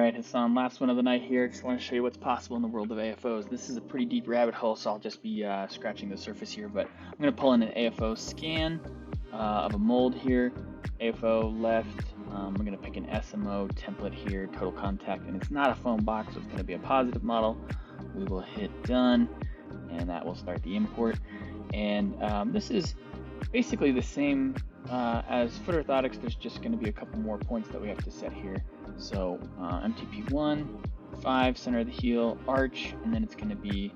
Alright, Hassan, last one of the night here. Just want to show you what's possible in the world of AFOs. This is a pretty deep rabbit hole, so I'll just be scratching the surface here, but I'm going to pull in an AFO scan of a mold here. AFO left, I'm going to pick an SMO template here, total contact, and it's not a foam box, so it's going to be a positive model. We will hit done, and that will start the import. And this is basically the same as foot orthotics. There's just going to be a couple more points that we have to set here. So MTP1, 5, center of the heel, arch, and then it's going to be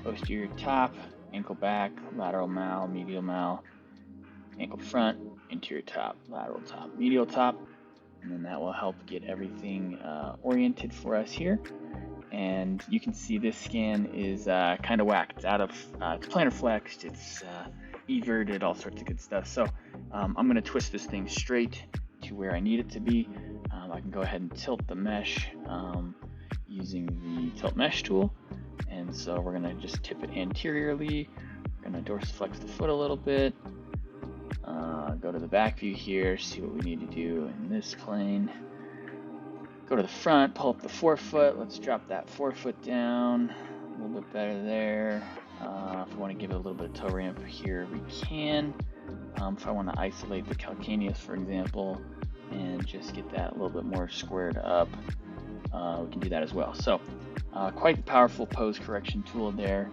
posterior top, ankle back, lateral mal, medial mal, ankle front, interior top, lateral top, medial top, and then that will help get everything oriented for us here. And you can see this scan is kind of whacked. It's out of, it's plantar flexed, it's everted, all sorts of good stuff. So I'm going to twist this thing straight to where I need it to be. I can go ahead and tilt the mesh using the tilt mesh tool. And so we're going to just tip it anteriorly. We're going to dorsiflex the foot a little bit. Go to the back view here, see what we need to do in this plane. Go to the front, pull up the forefoot. Let's drop that forefoot down a little bit better there. If we want to give it a little bit of toe ramp here, we can. If I want to isolate the calcaneus, for example, and just get that a little bit more squared up, we can do that as well. So quite the powerful pose correction tool there.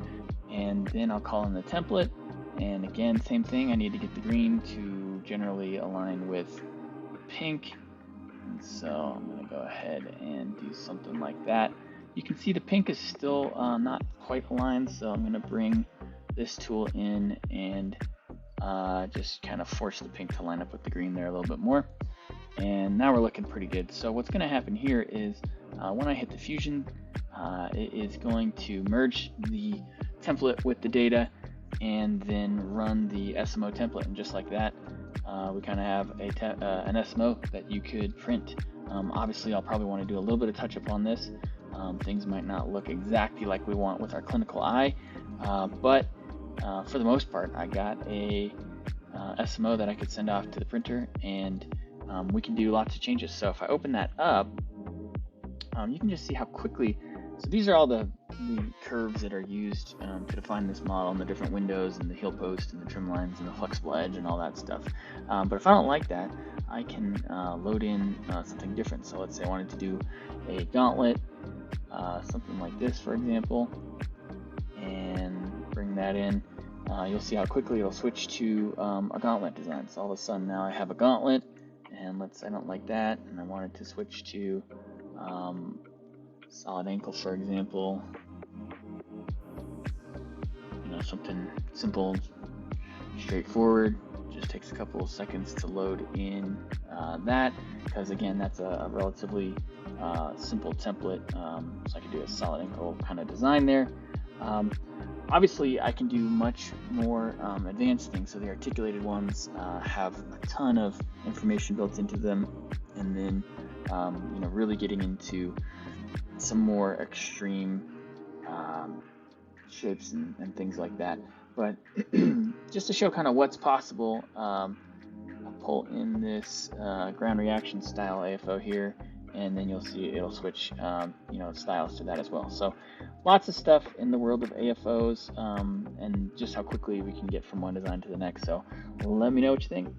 And then I'll call in the template, and again, same thing, I need to get the green to generally align with the pink. And so I'm going to go ahead and do something like that. You can see the pink is still not quite aligned, so I'm going to bring this tool in and just kind of force the pink to line up with the green there a little bit more. And now we're looking pretty good. So what's going to happen here is when I hit the fusion, it is going to merge the template with the data and then run the SMO template. And just like that, we kind of have an SMO that you could print. Obviously, I'll probably want to do a little bit of touch up on this. Things might not look exactly like we want with our clinical eye, but for the most part, I got a SMO that I could send off to the printer, and we can do lots of changes. So if I open that up, you can just see how quickly, so these are all the curves that are used to define this model, and the different windows and the heel post and the trim lines and the flexible edge and all that stuff. But if I don't like that, I can load in something different. So let's say I wanted to do a gauntlet, something like this, for example, and bring that in. You'll see how quickly it'll switch to a gauntlet design. So all of a sudden now I have a gauntlet, and let's say I don't like that, and I wanted to switch to solid ankle, for example. Something simple, straightforward. Just takes a couple of seconds to load in that, because again, that's a relatively simple template. So I can do a solid ankle kind of design there. Obviously, I can do much more advanced things. So the articulated ones have a ton of information built into them, and then really getting into some more extreme shapes and things like that. But just to show kind of what's possible, I'll pull in this ground reaction style AFO here, and then you'll see it'll switch styles to that as well. So lots of stuff in the world of AFOs, and just how quickly we can get from one design to the next. So let me know what you think.